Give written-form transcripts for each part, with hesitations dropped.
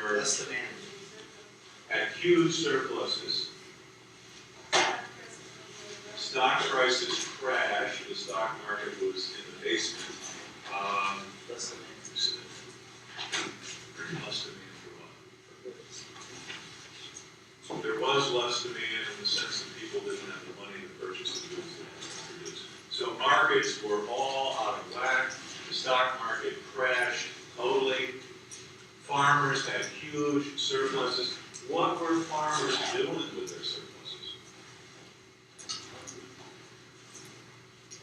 were Less demand. at huge surpluses. Stock prices crashed. The stock market was in the basement. Less demand. Less demand for what? There was less demand in the sense that people didn't have the money to purchase the goods that they produced. So markets were all out of whack. The stock market crashed totally. Farmers had huge surpluses. What were farmers doing with their surpluses?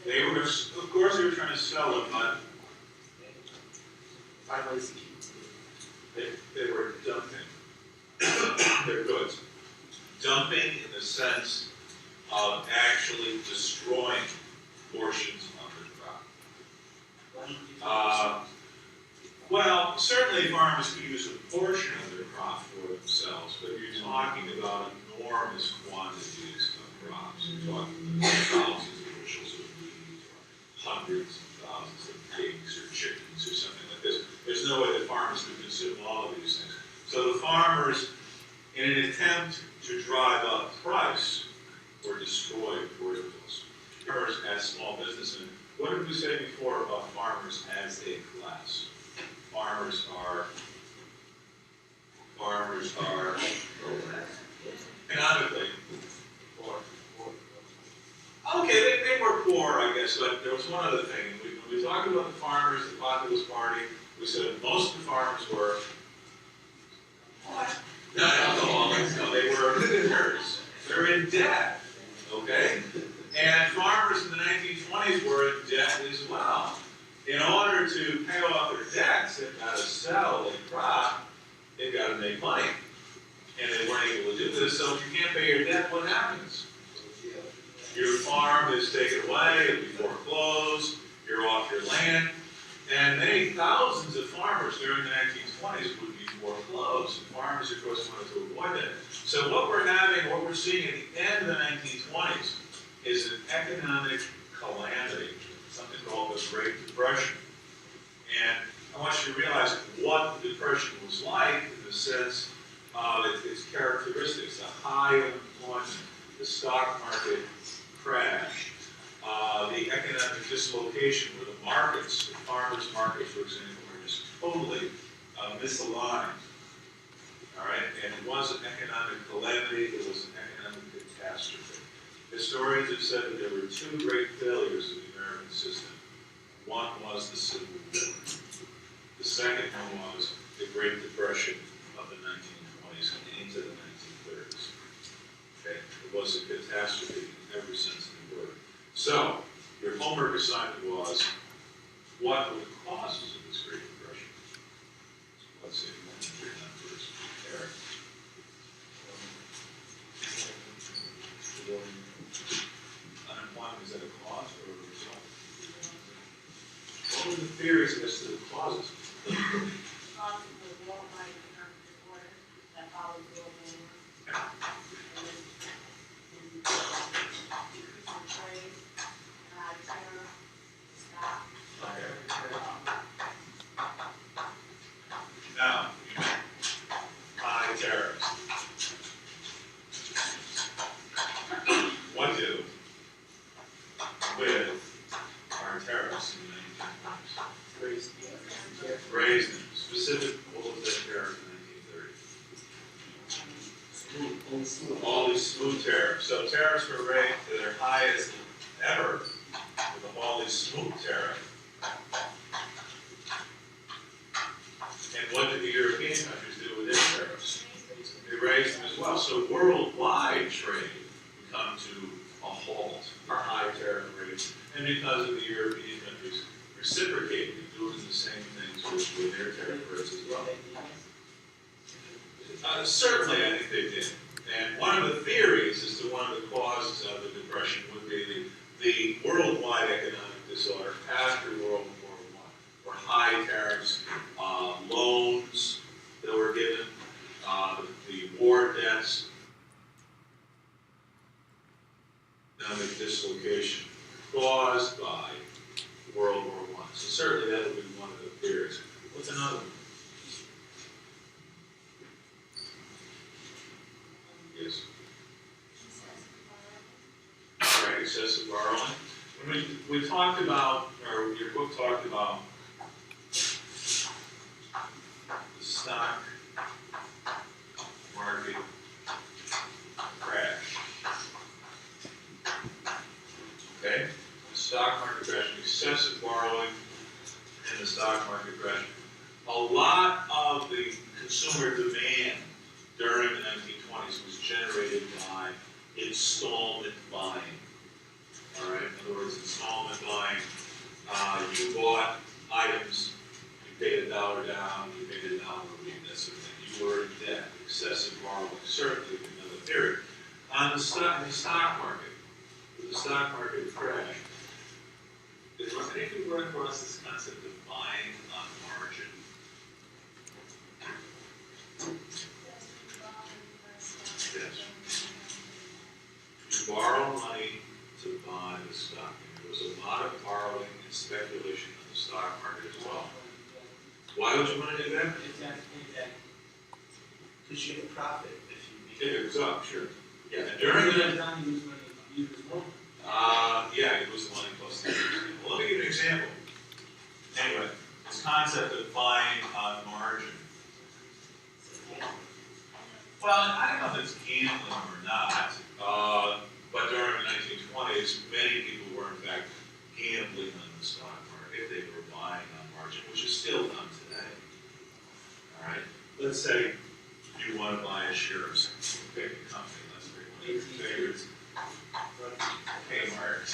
They were, of course, they were trying to sell them, but they were dumping their goods. Dumping in the sense of actually destroying portions of the crop. Well, certainly farmers could use a portion of their crop for themselves, but you're talking about enormous quantities of crops. You're talking about thousands of bushels of wheat, or hundreds of thousands of pigs or chickens or something like this. There's no way that farmers could consume all of these things. So the farmers, in an attempt to drive up price, were destroyed fortunes. Farmers as small businessmen, what did we say before about farmers as a class? Farmers are economically poor. Okay, they were poor, I guess, but there was one other thing. When we talked about the farmers, the Populist Party, we said most of the farmers were not alcoholics, no, they were nerds. They're in debt, okay? And farmers in the 1920s were in debt as well. In order to pay off their debts, they've got to sell a crop, they've got to make money. And they weren't able to do this, so if you can't pay your debt, what happens? Your farm is taken away, it'll be foreclosed, you're off your land, and many thousands of farmers during the 1920s would be foreclosed. And farmers, of course, wanted to avoid that. So what we're seeing at the end of the 1920s is an economic calamity, something called the Great Depression. And I want you to realize what the Depression was like in the sense of its characteristics, the high unemployment, the stock market crash, the economic dislocation where the markets, the farmers' markets, for example, were just totally misaligned. All right, and it was an economic calamity, it was an economic catastrophe. Historians have said that there were two great failures of the American system. One was the Civil War. The second one was the Great Depression of the 1920s and into the 1930s. Okay? It was a catastrophe in every sense of the word. So, your homework assignment was, what were the causes of this Great Depression? Let's see if you want to hear that first. Eric. Unemployment, is that a cause or a result? What were the theories as to the causes? Worldwide economic disorder that followed World War I. Decreasing trade, terror, stock. Now, high tariffs. What do with our tariffs in the 1920s? Raise them. Specific, what was that tariff in 1930? All these smooth tariffs. So tariffs were raised to their highest ever with all these smooth tariffs. And what did the European countries do with their tariffs? They raised them as well. So worldwide trade would come to a halt, our high tariff rates, and because of the European countries reciprocating, doing the same things with their tariff rates as well. Certainly, I think they did. And one of the theories as to one of the causes of the Depression would be the worldwide economic disorder after World War I, where high tariffs, loans that were given, the war debts, economic dislocation caused by World War I. So certainly that would be one of the theories. What's another one? excessive borrowing. When we talked about, or your book talked about the stock market crash. Okay? The stock market crash, excessive borrowing in the stock market crash. A lot of the consumer demand during the 1920s was generated by installment buying. All right? In other words, installment buying. You bought items, you paid $1 down, you paid $1 a week, that sort of thing. You were in debt, excessive borrowing, certainly in another period. On the stock market, the stock market crash, did anyone run across this concept of buying on margin? Yes. You borrow money to buy the stock. And there was a lot of borrowing and speculation in the stock market as well. Why would you want to do that? Because you get a profit if you If it was up, sure. Yeah. And during the Yeah. it was the money plus the interest. Well, let me give you an example. Anyway, this concept of buying on margin. Well, I don't know if it's gambling or not, but during the 1920s, many people were in fact gambling on the stock market. They were buying on margin, which is still done today. All right. Let's say you want to buy a share of some pick a company. Let's pick one of your favorites. Kmart.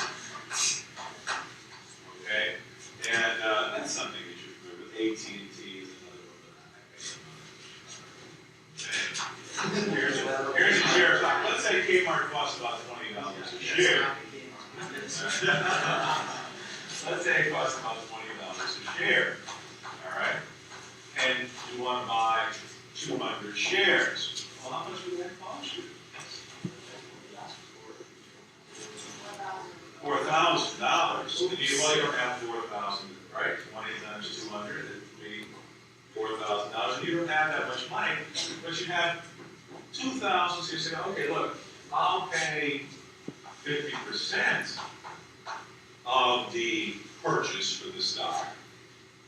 Okay, and that's something you should remember. AT&T is another one. Here's a share. Let's say Kmart costs about $20 a share. Let's say it costs about $20 a share. All right, and you want to buy 200 shares. Well, how much would that cost you? $4,000. And you don't have 4,000, right? 20 times 200, it would be $4,000. You don't have that much money, but you have 2,000. So you say, okay, look, I'll pay 50% of the purchase for the stock,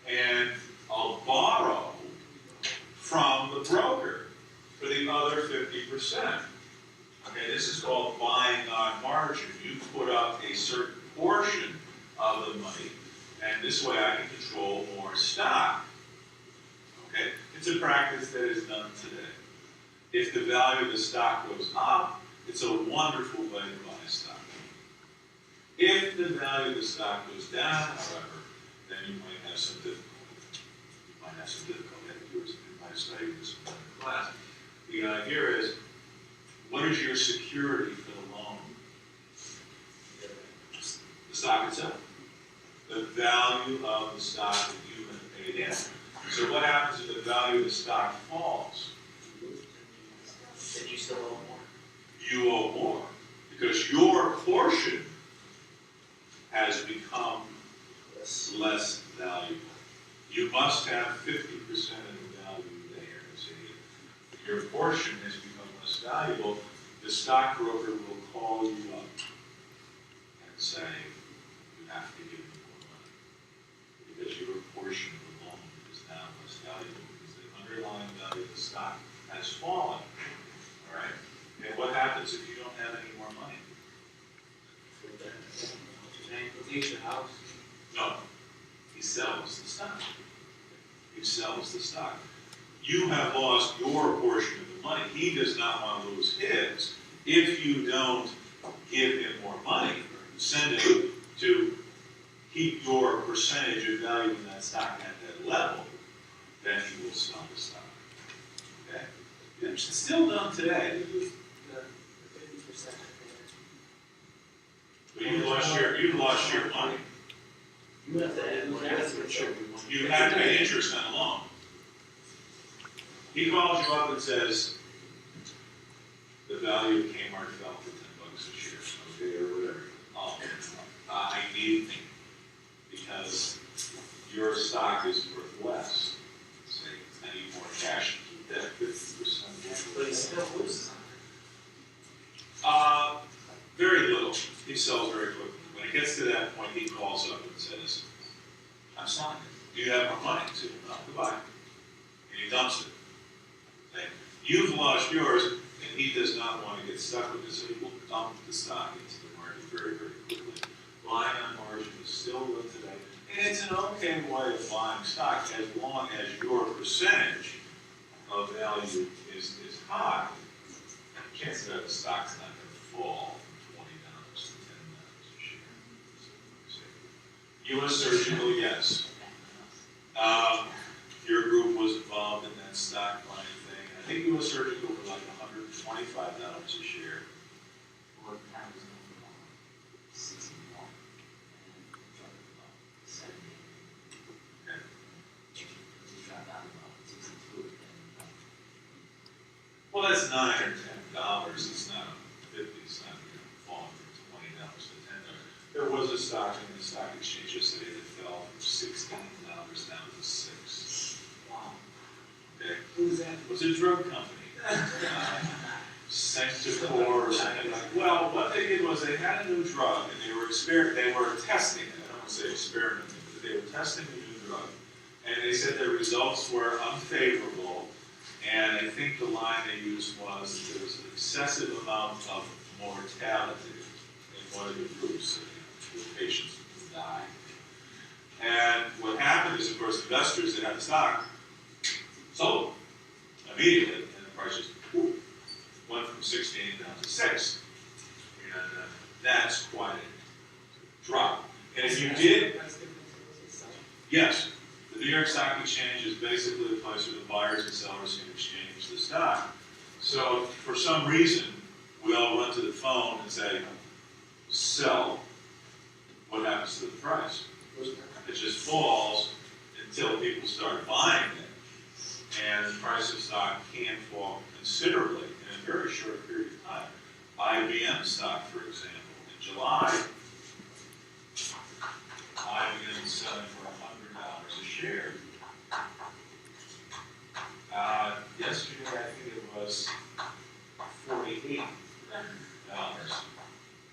and I'll borrow from the broker for the other 50%. Okay, this is called buying on margin. You put up a certain portion of the money, and this way I can control more stock. Okay, it's a practice that is done today. If the value of the stock goes up, it's a wonderful way to buy stock. If the value of the stock goes down, however, then you might have some difficulty. You might have some difficulty. You might have studied this in class. The idea is, what is your security for the loan? The stock itself. The value of the stock that you have paid in. So what happens if the value of the stock falls? Then you still owe more. You owe more. Because your portion has become less valuable. You must have 50% of the value there. See, your portion has become less valuable. The stockbroker will call you up and say, you have to give me more money. Because your portion of the loan is now less valuable because the underlying value of the stock has fallen. All right? And what happens if you don't have any more money? He takes your house. No. He sells the stock. He sells the stock. You have lost your portion of the money. He does not want to lose his. If you don't give him more money, send him to keep your percentage of value in that stock at that level, then he will sell the stock. Okay? It's still done today. The 50%. But you've lost your money. You have to add more. You have to pay interest on the loan. He calls you up and says, the value of Kmart fell to $10 a share, okay, or whatever. Oh, I need me because your stock is worth less. Say, I need more cash to keep that 50%. But he still loses on Very little. He sells very You've lost yours, and he does not want to get stuck with this, so he will dump the stock into the market very, very quickly. Buying on margin is still good today, and it's an okay way of buying stock as long as your percentage of value is high. Chances are the stock's not going to fall from $20 to $10 a share. U.S. Surgical, yes. Your group was involved in that stock buying thing. I think U.S. Surgical was like $125 a share. What time was it? 61. And it dropped about 70. Okay. It dropped down about 62. Well, that's $9 or $10. It's not 50. It's not falling from $20 to $10. There was a stock in the stock exchange yesterday that fell from $16 down to $6. Wow. Okay. Who's that? It was a drug company. Centicor or something like. Well, what they did was they had a new drug and they were testing it. I don't want to say experimenting, but they were testing the new drug, and they said their results were unfavorable. And I think the line they used was that there was an excessive amount of mortality in one of the groups, the patients would die. And what happened is, of course, investors that had the stock sold immediately, and the price just went from 16 down to 6. And that's quite a drop. And if you did, yes, the New York Stock Exchange is basically the place where the buyers and sellers can exchange the stock. So if for some reason we all run to the phone and say, sell, what happens to the price? It just falls until people start buying it. And the price of stock can fall considerably in a very short period of time. IBM stock, for example, in July, IBM is selling for $100 a share. Yesterday, I think it was $48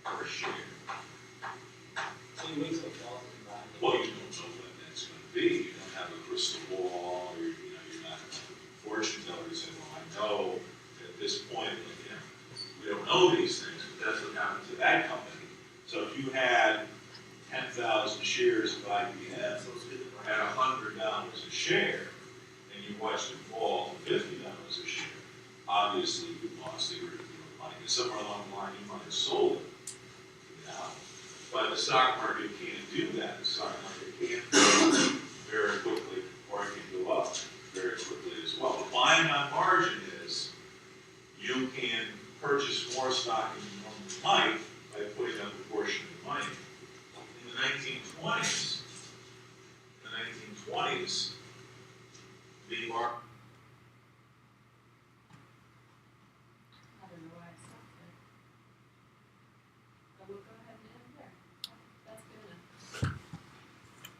per share. So you wait till it falls and buy it. Well, you don't know when that's going to be. You don't have a crystal ball, or you're not a fortune teller to say, well, I know at this point, we don't know these things, but that's what happened to that company. So if you had 10,000 shares of IBM at $100 a share, and you watched it fall to $50 a share, obviously you lost a great deal of money. And somewhere along the line, you might have sold it. But the stock market can't do that. The stock market can go very quickly, or it can go up very quickly as well. The buying on margin is you can purchase more stock than you normally might by putting up a portion of the money. In the 1920s, the market